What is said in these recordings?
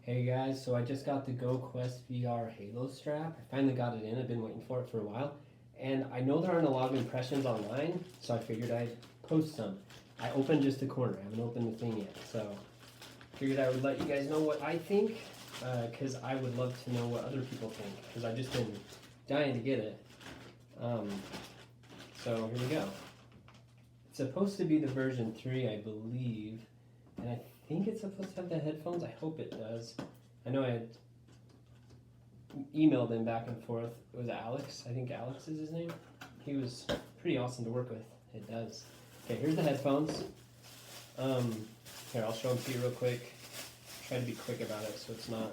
Hey guys, so I just got the Go Quest VR Halo strap. I finally got it in. I've been waiting for it for a while. And I know there aren't a lot of impressions online, so I figured I'd post some. I opened just the corner. I haven't opened the thing yet. So figured I would let you guys know what I think, because I would love to know what other people think, because I've just been dying to get it. So here we go. It's supposed to be the version 3, I believe. And I think it's supposed to have the headphones. I hope it does. I know I had emailed him back and forth. It was Alex. I think Alex is his name. He was pretty awesome to work with. It does. Okay, here's the headphones. Here, I'll show them to you real quick. Try to be quick about it so it's not...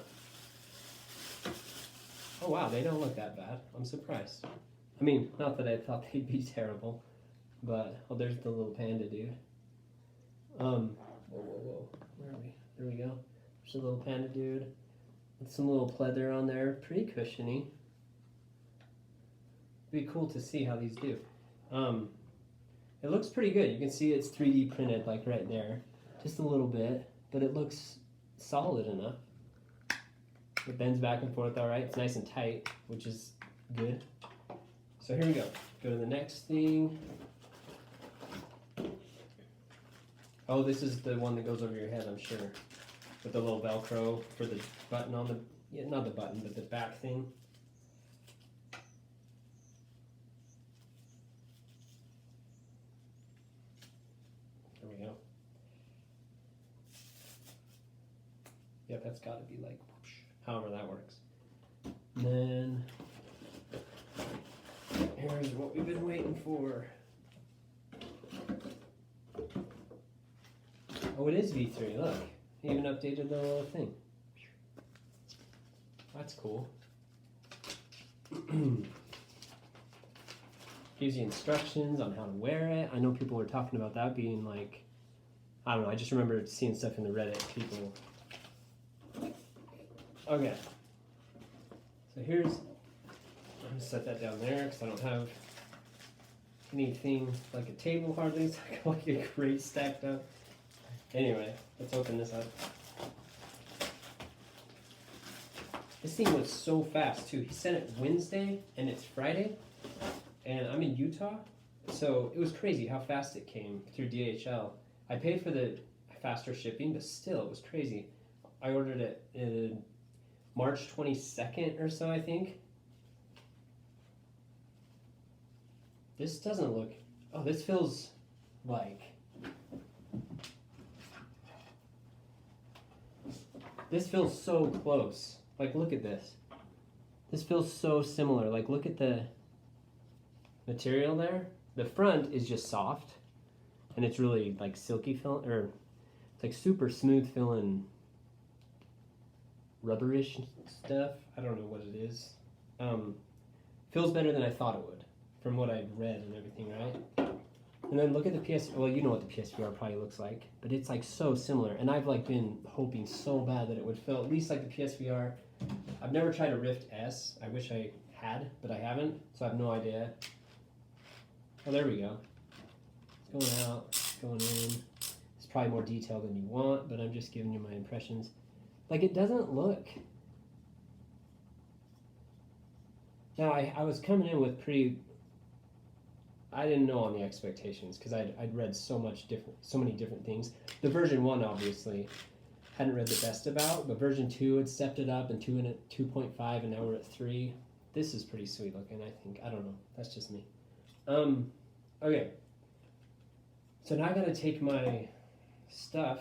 Oh wow, they don't look that bad. I'm surprised. I mean, not that I thought they'd be terrible, but... Oh, there's the little panda dude. Whoa. Where are we? There we go. There's a little panda dude. With some little pleather on there. Pretty cushiony. It'd be cool to see how these do. It looks pretty good. You can see it's 3D printed like right there. Just a little bit, but it looks solid enough. It bends back and forth alright. It's nice and tight, which is good. So here we go. Go to the next thing. Oh, this is the one that goes over your head, I'm sure. With the little Velcro for the button on the... Yeah, not the button, but the back thing. There we go. Yep, that's got to be like... Whoosh, however that works. And then... Here's what we've been waiting for. Oh, it is V3, look. He even updated the little thing. That's cool. Gives you instructions on how to wear it. I know people were talking about that being like, I don't know, I just remember seeing stuff in the Reddit, people. Okay. So here's, I'm gonna set that down there because I don't have anything like a table hardly. It's like a crate stacked up. Anyway, let's open this up. This thing was so fast too. He sent it Wednesday and it's Friday, and I'm in Utah, so it was crazy how fast it came through DHL. I paid for the faster shipping, but still, it was crazy. I ordered it in March 22nd or so, I think. This doesn't look... Oh, this feels like... This feels so close. Like, look at this. This feels so similar. Like, look at the material there. The front is just soft, and it's really like silky feel, or it's like super smooth feeling, rubberish stuff. I don't know what it is. Feels better than I thought it would, from what I've read and everything, right? And then look at the PS, well, you know what the PSVR probably looks like, but it's like so similar. And I've like been hoping so bad that it would feel at least like the PSVR. I've never tried a Rift S. I wish I had, but I haven't, so I have no idea. Oh, there we go. It's going out, it's going in. It's probably more detailed than you want, but I'm just giving you my impressions. Like, it doesn't look... Now, I was coming in with pretty... I didn't know on the expectations because I'd read so many different things. The version 1 obviously hadn't read the best about, but version 2 had stepped it up, and 2.5, and now we're at 3. This is pretty sweet looking, I think. I don't know. That's just me. Okay. So now I gotta take my stuff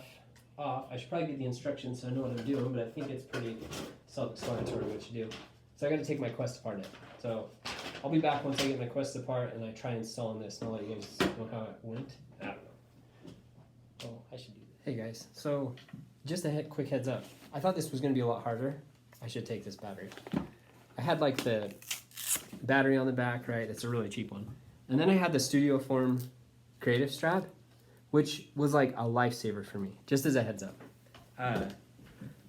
off. I should probably get the instructions so I know what I'm doing, but I think it's pretty self-explanatory what you do. So I gotta take my Quest apart now. So I'll be back once I get my Quest apart and I try installing this, and I'll let you guys know how it went. I don't know. Oh, I should do that. Hey guys, so just a quick heads up. I thought this was going to be a lot harder. I should take this battery. I had like the battery on the back, right? It's a really cheap one. And then I had the Studio Form Creative Strap, which was like a lifesaver for me, just as a heads up.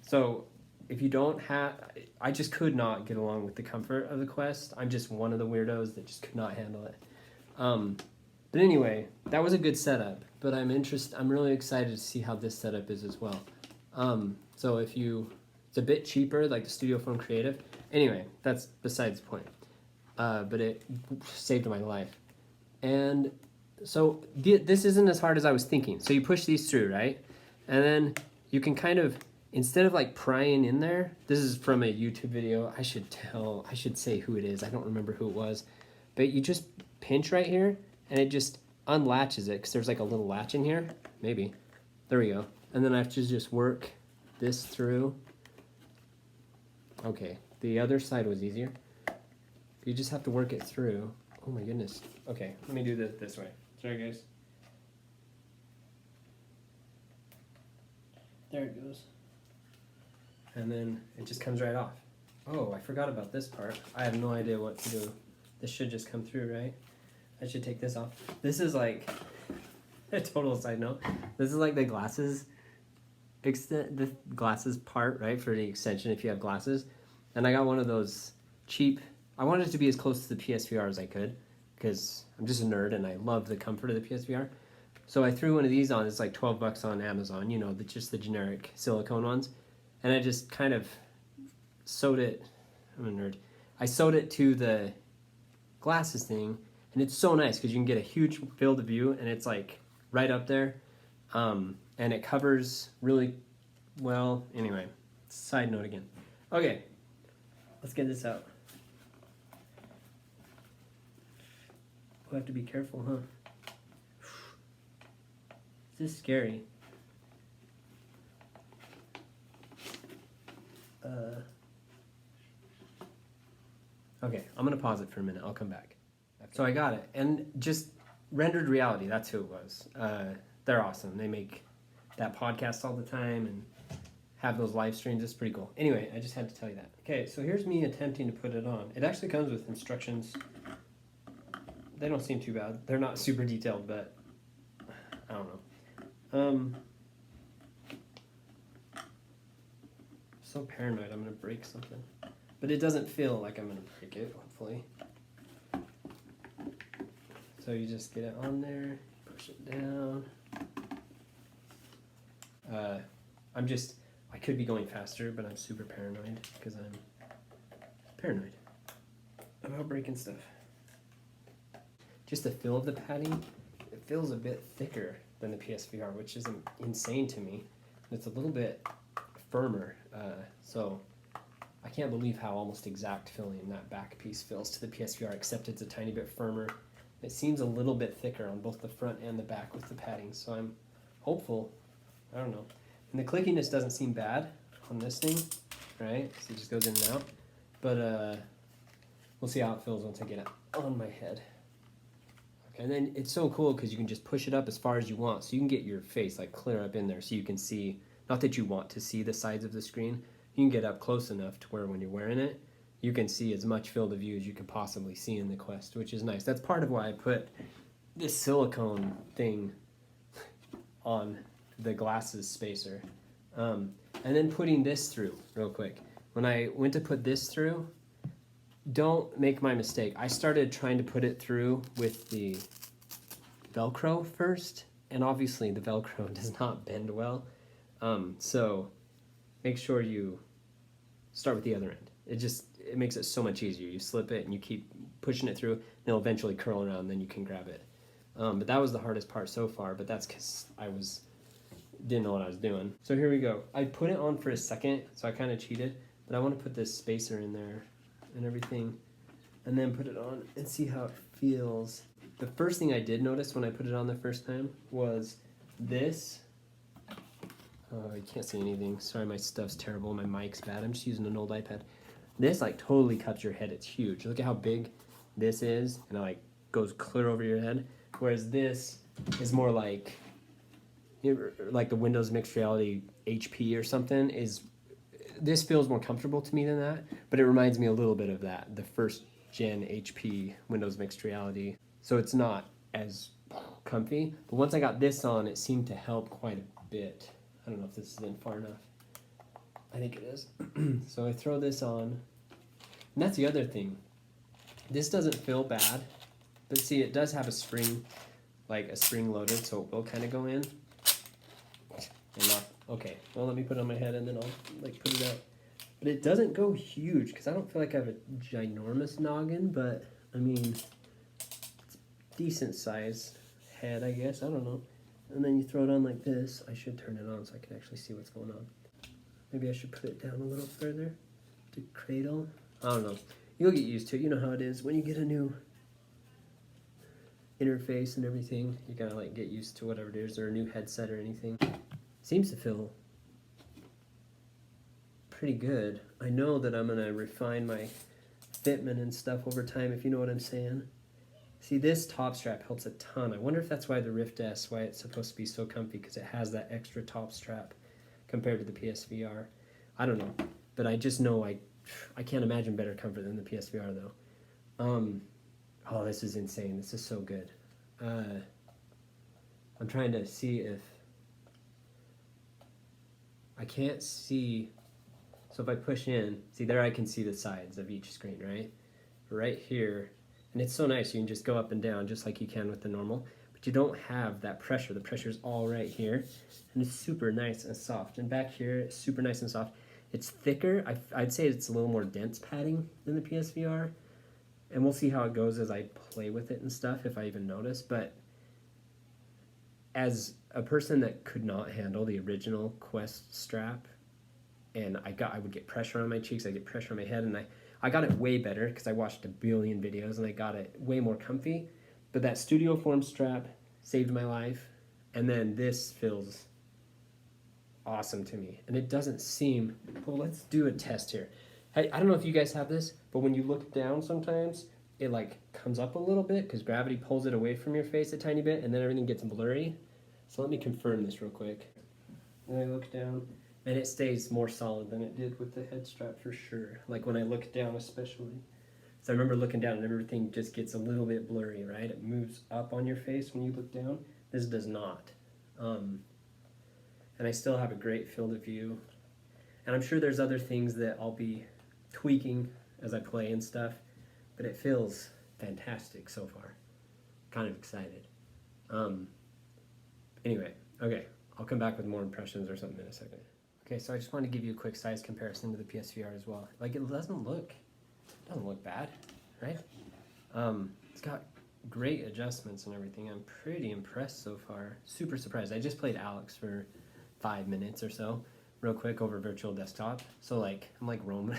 So if you don't have, I just could not get along with the comfort of the Quest. I'm just one of the weirdos that just could not handle it. But anyway, that was a good setup, but I'm really excited to see how this setup is as well. So if you It's a bit cheaper, like the Studio Phone Creative. Anyway, that's besides the point. But it saved my life. And so this isn't as hard as I was thinking. So you push these through, right? And then you can kind of, instead of like prying in there, this is from a YouTube video. I should say who it is. I don't remember who it was. But you just pinch right here and it just unlatches it because there's like a little latch in here. Maybe. There we go. And then I have to just work this through. Okay, the other side was easier. You just have to work it through. Oh my goodness. Okay, let me do this way. Sorry, guys. There it goes. And then it just comes right off. Oh, I forgot about this part. I have no idea what to do. This should just come through, right? I should take this off. This is like a total side note. This is like the glasses part, right? For the extension if you have glasses. And I got one of those cheap. I wanted it to be as close to the PSVR as I could because I'm just a nerd and I love the comfort of the PSVR. So I threw one of these on. It's like $12 on Amazon, you know, just the generic silicone ones. And I just kind of sewed it. I'm a nerd. I sewed it to the glasses thing, and it's so nice because you can get a huge field of view, and it's like right up there, and it covers really well. Anyway, side note again. Okay, let's get this out. We'll have to be careful, huh? This is scary. Okay, I'm gonna pause it for a minute. I'll come back. So I got it, and just rendered reality. That's who it was. They're awesome. They make that podcast all the time and have those live streams. It's pretty cool. Anyway, I just had to tell you that. Okay, so here's me attempting to put it on. It actually comes with instructions. They don't seem too bad. They're not super detailed, but I don't know. So paranoid I'm gonna break something. But it doesn't feel like I'm gonna break it, hopefully. So you just get it on there, push it down. I could be going faster, but I'm super paranoid because I'm paranoid about breaking stuff. Just the feel of the padding, it feels a bit thicker than the PSVR, which isn't insane to me. It's a little bit firmer, so I can't believe how almost exact feeling that back piece feels to the PSVR, except it's a tiny bit firmer. It seems a little bit thicker on both the front and the back with the padding, so I'm hopeful. I don't know. And the clickiness doesn't seem bad on this thing, right? So it just goes in and out. But we'll see how it feels once I get it on my head. Okay, and then it's so cool because you can just push it up as far as you want, so you can get your face like clear up in there so you can see, not that you want to see the sides of the screen, you can get up close enough to where when you're wearing it, you can see as much field of view as you can possibly see in the Quest, which is nice. That's part of why I put this silicone thing on the glasses spacer. And then putting this through real quick. When I went to put this through, don't make my mistake. I started trying to put it through with the Velcro first, and obviously the Velcro does not bend well. So make sure you start with the other end. It makes it so much easier. You slip it and you keep pushing it through, and it'll eventually curl around, and then you can grab it. But that was the hardest part so far, but that's because I didn't know what I was doing. So here we go. I put it on for a second, so I kind of cheated, but I want to put this spacer in there and everything, and then put it on and see how it feels. The first thing I did notice when I put it on the first time was this. You can't see anything. Sorry, my stuff's terrible. My mic's bad. I'm just using an old iPad. This like totally cuts your head. It's huge. Look at how big this is, and it like goes clear over your head. Whereas this is more like the Windows Mixed Reality HP or something. This feels more comfortable to me than that, but it reminds me a little bit of that, the first gen HP Windows Mixed Reality. So it's not as comfy, but once I got this on, it seemed to help quite a bit. I don't know if this is in far enough. I think it is. So I throw this on, and that's the other thing. This doesn't feel bad, but see, it does have a spring, like a spring loaded, so it will kind of go in. And not, okay, well, let me put it on my head and then I'll like put it out. But it doesn't go huge because I don't feel like I have a ginormous noggin, but I mean, it's decent size head, I guess. I don't know. And then you throw it on like this. I should turn it on so I can actually see what's going on. Maybe I should put it down a little further to cradle. I don't know. You'll get used to it. You know how it is when you get a new interface and everything. You gotta like get used to whatever it is, or a new headset or anything. Seems to feel pretty good. I know that I'm gonna refine my fitment and stuff over time, if you know what I'm saying. See, this top strap helps a ton. I wonder if that's why the Rift S, why it's supposed to be so comfy, because it has that extra top strap compared to the PSVR. I don't know, but I just know I can't imagine better comfort than the PSVR though. Oh, this is insane. This is so good. I'm trying to see if I can't see. So if I push in, see there I can see the sides of each screen, right? Right here, and it's so nice. You can just go up and down just like you can with the normal, but you don't have that pressure. The pressure's all right here, and it's super nice and soft. And back here, it's super nice and soft. It's thicker. I'd say it's a little more dense padding than the PSVR, and we'll see how it goes as I play with it and stuff, if I even notice. But as a person that could not handle the original Quest strap, and I would get pressure on my cheeks, I get pressure on my head, and I got it way better because I watched a billion videos and I got it way more comfy. But that Studio Form strap saved my life, and then this feels awesome to me. And it doesn't seem, well, let's do a test here. Hey, I don't know if you guys have this, but when you look down sometimes, it like comes up a little bit because gravity pulls it away from your face a tiny bit, and then everything gets blurry. So let me confirm this real quick. And I look down, and it stays more solid than it did with the head strap for sure. Like when I look down especially. So I remember looking down and everything just gets a little bit blurry, right? It moves up on your face when you look down. This does not. And I still have a great field of view. And I'm sure there's other things that I'll be tweaking as I play and stuff, but it feels fantastic so far. Kind of excited. Anyway, okay, I'll come back with more impressions or something in a second. Okay, so I just want to give you a quick size comparison to the PSVR as well. Like it doesn't look bad, right? It's got great adjustments and everything. I'm pretty impressed so far. Super surprised. I just played Alex for 5 minutes or so, real quick over virtual desktop. So like I'm like roaming,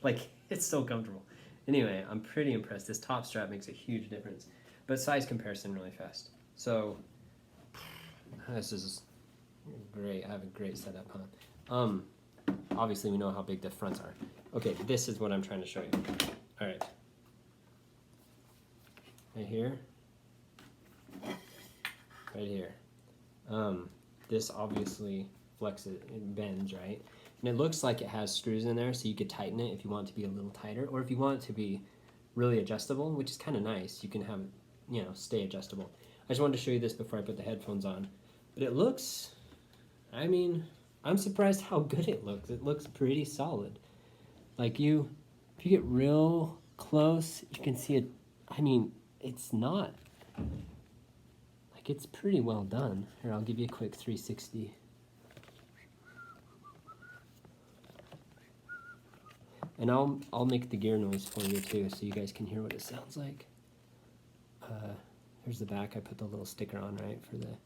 like it's so comfortable. Anyway, I'm pretty impressed. This top strap makes a huge difference. But size comparison really fast. So this is great. I have a great setup, huh? Obviously we know how big the fronts are. Okay, this is what I'm trying to show you. All right. Right here. Right here. This obviously flexes, it bends, right? And it looks like it has screws in there, so you could tighten it if you want it to be a little tighter, or if you want it to be really adjustable, which is kind of nice. You can have it, you know, stay adjustable. I just wanted to show you this before I put the headphones on. But it looks, I mean, I'm surprised how good it looks. It looks pretty solid. Like if you get real close, you can see it. I mean, it's not, like it's pretty well done. Here, I'll give you a quick 360. And I'll make the gear noise for you too, so you guys can hear what it sounds like. Here's the back. I put the little sticker on, right, for the, and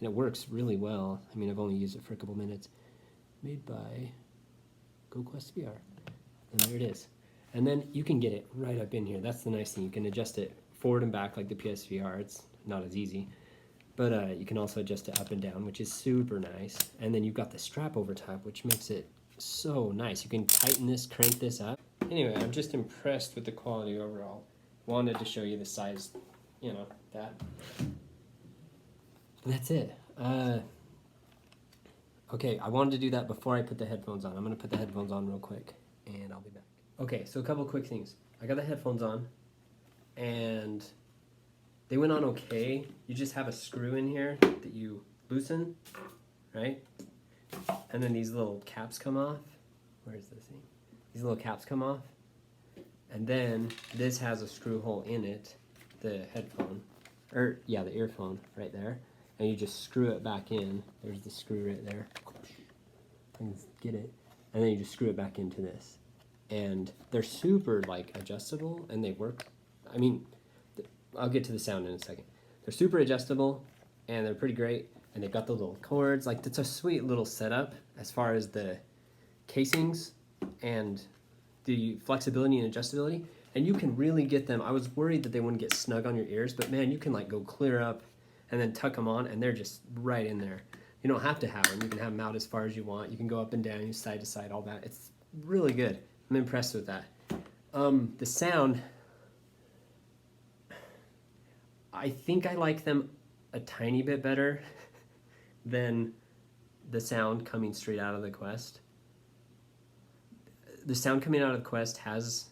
it works really well. I mean, I've only used it for a couple minutes. Made by Quest VR, and there it is. And then you can get it right up in here. That's the nice thing. You can adjust it forward and back like the PSVR. It's not as easy, but you can also adjust it up and down, which is super nice. And then you've got the strap over top, which makes it so nice. You can tighten this, crank this up. Anyway, I'm just impressed with the quality overall. Wanted to show you the size, you know, that. That's it. Okay, I wanted to do that before I put the headphones on. I'm going to put the headphones on real quick, and I'll be back. Okay, so a couple quick things. I got the headphones on, and they went on okay. You just have a screw in here that you loosen, right? And then these little caps come off. Where is this thing? These little caps come off. And then this has a screw hole in it, the headphone, or yeah, the earphone right there. And you just screw it back in. There's the screw right there. I can get it. and then you just screw it back into this. And they're super like adjustable, and they work. I mean, I'll get to the sound in a second. They're super adjustable, and they're pretty great. And they've got the little cords. Like, it's a sweet little setup as far as the casings and the flexibility and adjustability. And you can really get them. I was worried that they wouldn't get snug on your ears, but man, you can like go clear up and then tuck them on, and they're just right in there. You don't have to have them. You can have them out as far as you want. You can go up and down, side to side, all that. It's really good. I'm impressed with that. The sound, I think I like them a tiny bit better than the sound coming straight out of the Quest. The sound coming out of the Quest has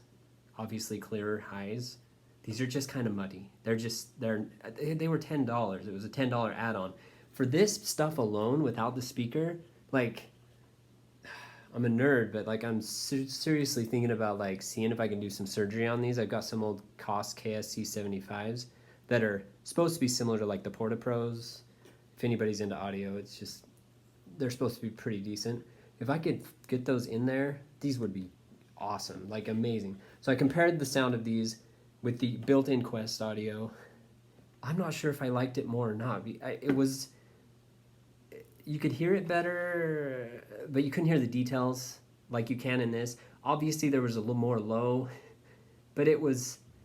obviously clearer highs. These are just kind of muddy. They were $10. It was a $10 add-on. For this stuff alone, without the speaker, like, I'm a nerd, but like I'm seriously thinking about like seeing if I can do some surgery on these. I've got some old Koss KSC 75s that are supposed to be similar to like the Porta Pros. If anybody's into audio, it's just, they're supposed to be pretty decent. If I could get those in there, these would be awesome, like amazing. So I compared the sound of these with the built-in Quest audio. I'm not sure if I liked it more or not. It was, you could hear it better, but you couldn't hear the details like you can in this. Obviously there was a little more low, but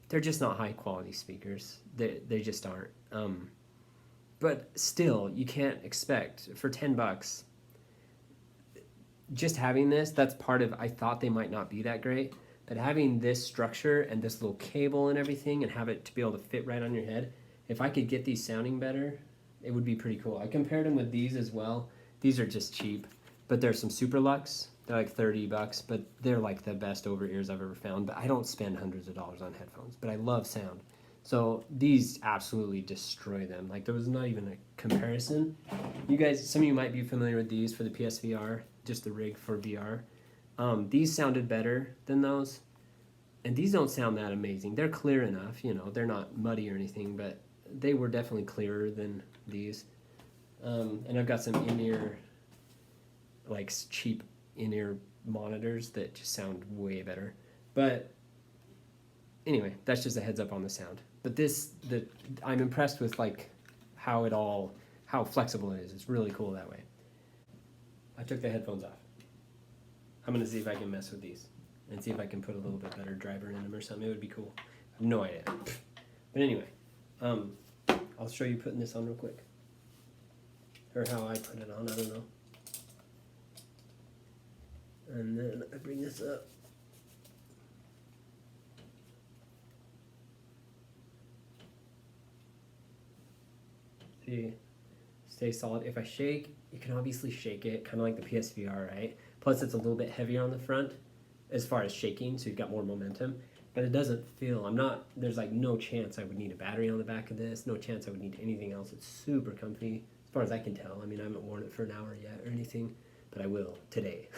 they're just not high quality speakers. They just aren't. But still, you can't expect, for $10, just having this, that's part of, I thought they might not be that great, but having this structure and this little cable and everything and have it to be able to fit right on your head, if I could get these sounding better, it would be pretty cool. I compared them with these as well. These are just cheap, but there's some Super Lux. They're like $30, but they're like the best over ears I've ever found. But I don't spend hundreds of dollars on headphones, but I love sound. So these absolutely destroy them. Like, there was not even a comparison. You guys, some of you might be familiar with these for the PSVR, just the rig for VR. These sounded better than those. And these don't sound that amazing. They're clear enough, you know, they're not muddy or anything, but they were definitely clearer than these. And I've got some in-ear, like cheap in-ear monitors that just sound way better. But anyway, that's just a heads up on the sound. But I'm impressed with like how flexible it is. It's really cool that way. I took the headphones off. I'm gonna see if I can mess with these and see if I can put a little bit better driver in them or something. It would be cool. I have no idea. But anyway, I'll show you putting this on real quick. Or how I put it on, I don't know. And then I bring this up. See, stay solid. If I shake, you can obviously shake it, kind of like the PSVR, right? Plus it's a little bit heavier on the front as far as shaking, so you've got more momentum. But it doesn't feel, there's like no chance I would need a battery on the back of this, no chance I would need anything else. It's super comfy, as far as I can tell. I mean, I haven't worn it for an hour yet or anything, but I will today.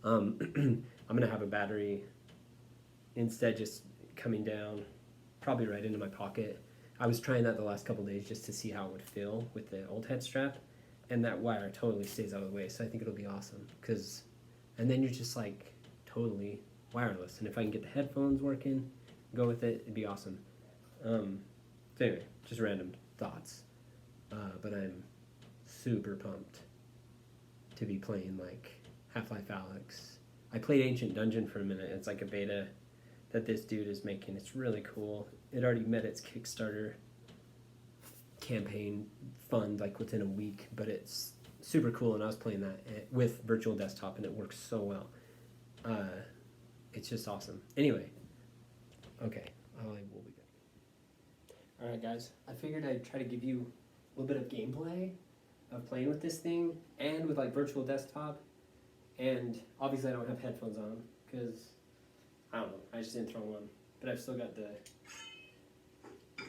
I'm gonna have a battery instead just coming down, probably right into my pocket. I was trying that the last couple days just to see how it would feel with the old head strap, and that wire totally stays out of the way, so I think it'll be awesome. And then you're just like totally wireless, and if I can get the headphones working, go with it, it'd be awesome. So anyway, just random thoughts, but I'm super pumped to be playing like Half-Life Alyx. I played Ancient Dungeon for a minute. It's like a beta that this dude is making. It's really cool. It already met its Kickstarter campaign fund like within a week, but it's super cool, and I was playing that with virtual desktop, and it works so well. It's just awesome. Anyway, okay, I will be back. Alright guys, I figured I'd try to give you a little bit of gameplay of playing with this thing, and with like virtual desktop, and obviously I don't have headphones on, because, I don't know, I just didn't throw them on, but I've still got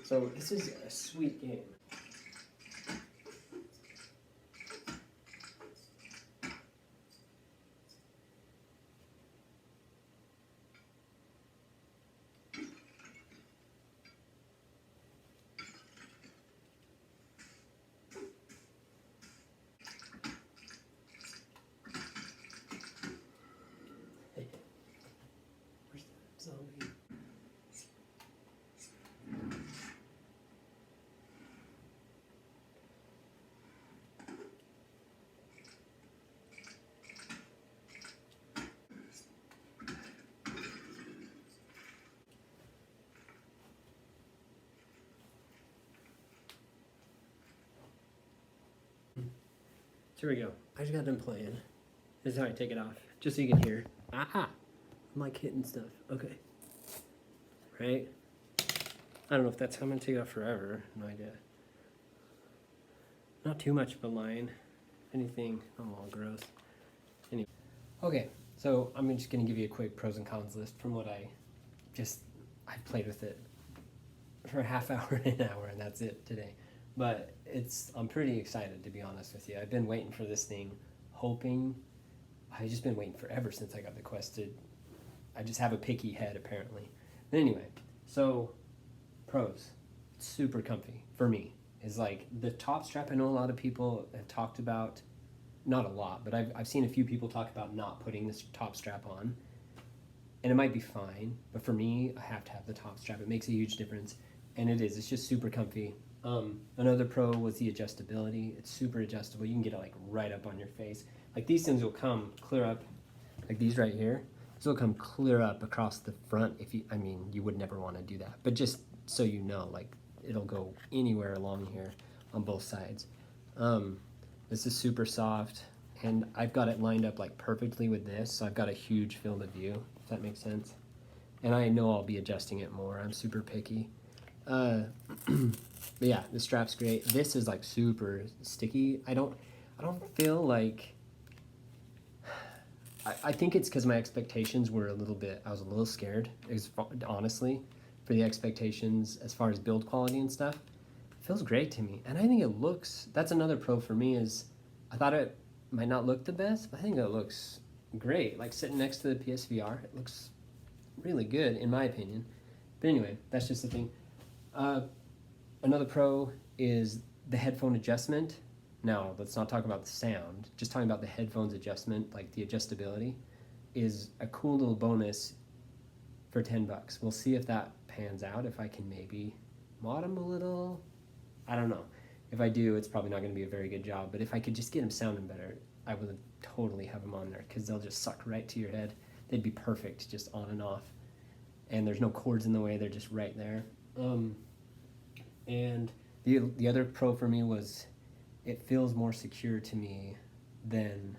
so this is a sweet game. here we go. I just got done playing. This is how I take it off, just so you can hear. Aha! I'm like hitting stuff. Okay. Right? I don't know if that's how I'm gonna take it off forever. No idea. Not too much of a line. If anything, I'm all gross. Anyway. Okay, so I'm just gonna give you a quick pros and cons list from what I played with it for a half hour and an hour, and that's it today. But I'm pretty excited, to be honest with you. I've been waiting for this thing, I've just been waiting forever since I got the Quest. I just have a picky head, apparently. But anyway, so pros, it's super comfy for me. Is like the top strap. I know a lot of people have talked about, not a lot, but I've seen a few people talk about not putting this top strap on, and it might be fine, but for me, I have to have the top strap. It makes a huge difference, and it's just super comfy. Another pro was the adjustability. It's super adjustable. You can get it like right up on your face. Like these things will come clear up, like these right here. These will come clear up across the front. You would never want to do that, but just so you know, like it'll go anywhere along here on both sides. This is super soft, and I've got it lined up like perfectly with this, so I've got a huge field of view, if that makes sense. And I know I'll be adjusting it more. I'm super picky. But yeah, the strap's great. This is like super sticky. I don't feel like, I think it's because my expectations were I was a little scared, honestly, for the expectations as far as build quality and stuff. It feels great to me. And I think that's another pro for me, is I thought it might not look the best, but I think it looks great. Like sitting next to the PSVR, it looks really good in my opinion. But anyway, that's just the thing. Another pro is the headphone adjustment. Now, let's not talk about the sound, just talking about the headphones adjustment, like the adjustability, is a cool little bonus for $10. We'll see if that pans out, if I can maybe mod them a little. I don't know. If I do, it's probably not going to be a very good job, but if I could just get them sounding better, I would totally have them on there, because they'll just suck right to your head. They'd be perfect, just on and off. And there's no cords in the way, they're just right there. And the other pro for me was it feels more secure to me than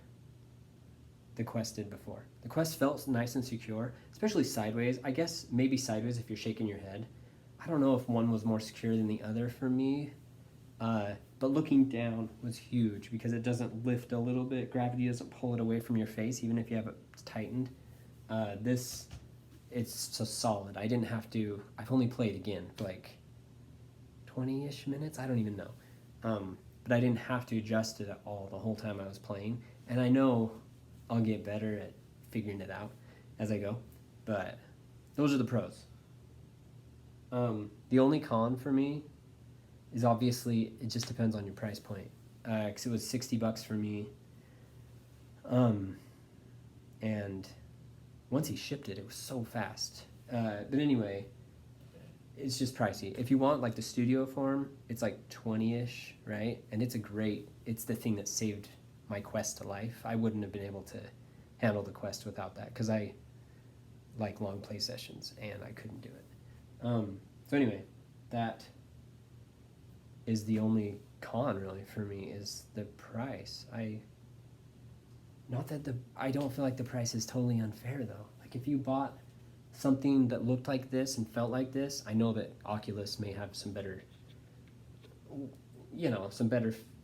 the Quest did before. The Quest felt nice and secure, especially sideways. I guess maybe sideways if you're shaking your head. I don't know if one was more secure than the other for me, but looking down was huge because it doesn't lift a little bit. Gravity doesn't pull it away from your face, even if you have it tightened. It's so solid. I've only played again for like 20-ish minutes, I don't even know. But I didn't have to adjust it at all the whole time I was playing. And I know I'll get better at figuring it out as I go. But those are the pros. The only con for me is obviously it just depends on your price point. Because it was $60 for me. And once he shipped it, it was so fast. But anyway, it's just pricey. If you want like the studio form, it's like 20-ish, right? And it's the thing that saved my Quest to life. I wouldn't have been able to handle the Quest without that, because I like long play sessions and I couldn't do it. So anyway, that is the only con really for me, is the price. I don't feel like the price is totally unfair though. Like if you bought something that looked like this and felt like this, I know that Oculus may have some better,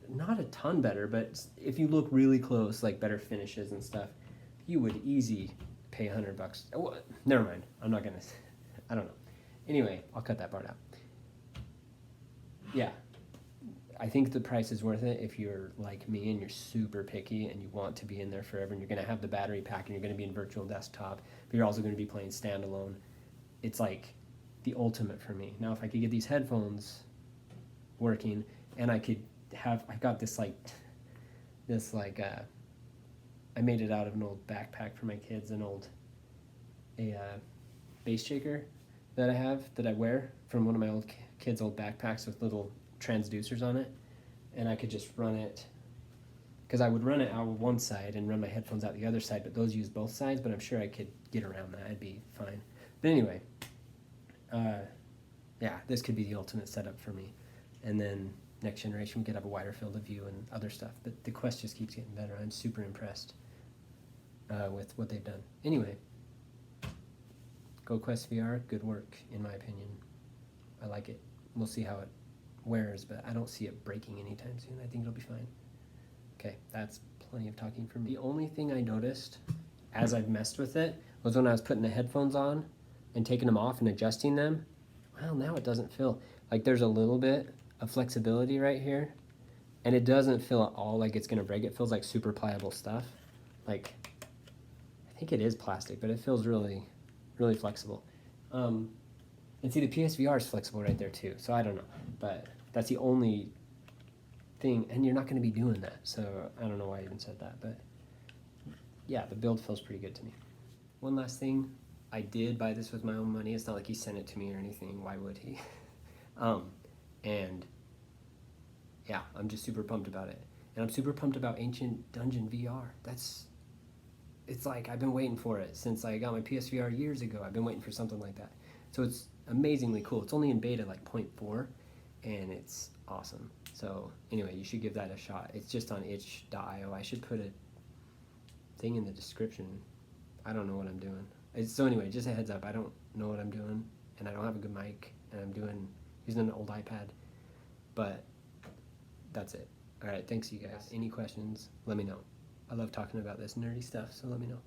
not a ton better, but if you look really close, like better finishes and stuff, you would easy pay $100. Oh, never mind. I don't know. Anyway, I'll cut that part out. Yeah. I think the price is worth it if you're like me and you're super picky and you want to be in there forever, and you're going to have the battery pack and you're going to be in virtual desktop, but you're also going to be playing standalone. It's like the ultimate for me. Now, if I could get these headphones working and I've got I made it out of an old backpack for my kids, a bass shaker that I wear from one of my old kids' old backpacks with little transducers on it, and I could just run it, because I would run it out one side and run my headphones out the other side, but those use both sides, but I'm sure I could get around that. I'd be fine. But anyway, yeah, this could be the ultimate setup for me. And then next generation we could have a wider field of view and other stuff. But the Quest just keeps getting better. I'm super impressed with what they've done. Anyway, Go Quest VR, good work in my opinion. I like it. We'll see how it wears, but I don't see it breaking anytime soon. I think it'll be fine. Okay, that's plenty of talking for me. The only thing I noticed as I've messed with it was when I was putting the headphones on and taking them off and adjusting them. Well, now it doesn't feel like there's a little bit of flexibility right here, and it doesn't feel at all like it's gonna break. It feels like super pliable stuff. Like, I think it is plastic, but it feels really, really flexible. And see, the PSVR is flexible right there too, so I don't know, but that's the only thing, and you're not going to be doing that, so I don't know why I even said that, but yeah, the build feels pretty good to me. One last thing, I did buy this with my own money. It's not like he sent it to me or anything. Why would he? And yeah, I'm just super pumped about it, and I'm super pumped about Ancient Dungeon VR. It's like I've been waiting for it since I got my PSVR years ago. I've been waiting for something like that. So it's amazingly cool. It's only in beta like 0.4, and it's awesome. So anyway, you should give that a shot. It's just on itch.io. I should put a thing in the description. I don't know what I'm doing. So anyway, just a heads up, I don't know what I'm doing, and I don't have a good mic, and I'm using an old iPad, but that's it. All right, thanks you guys. Any questions, let me know. I love talking about this nerdy stuff, so let me know.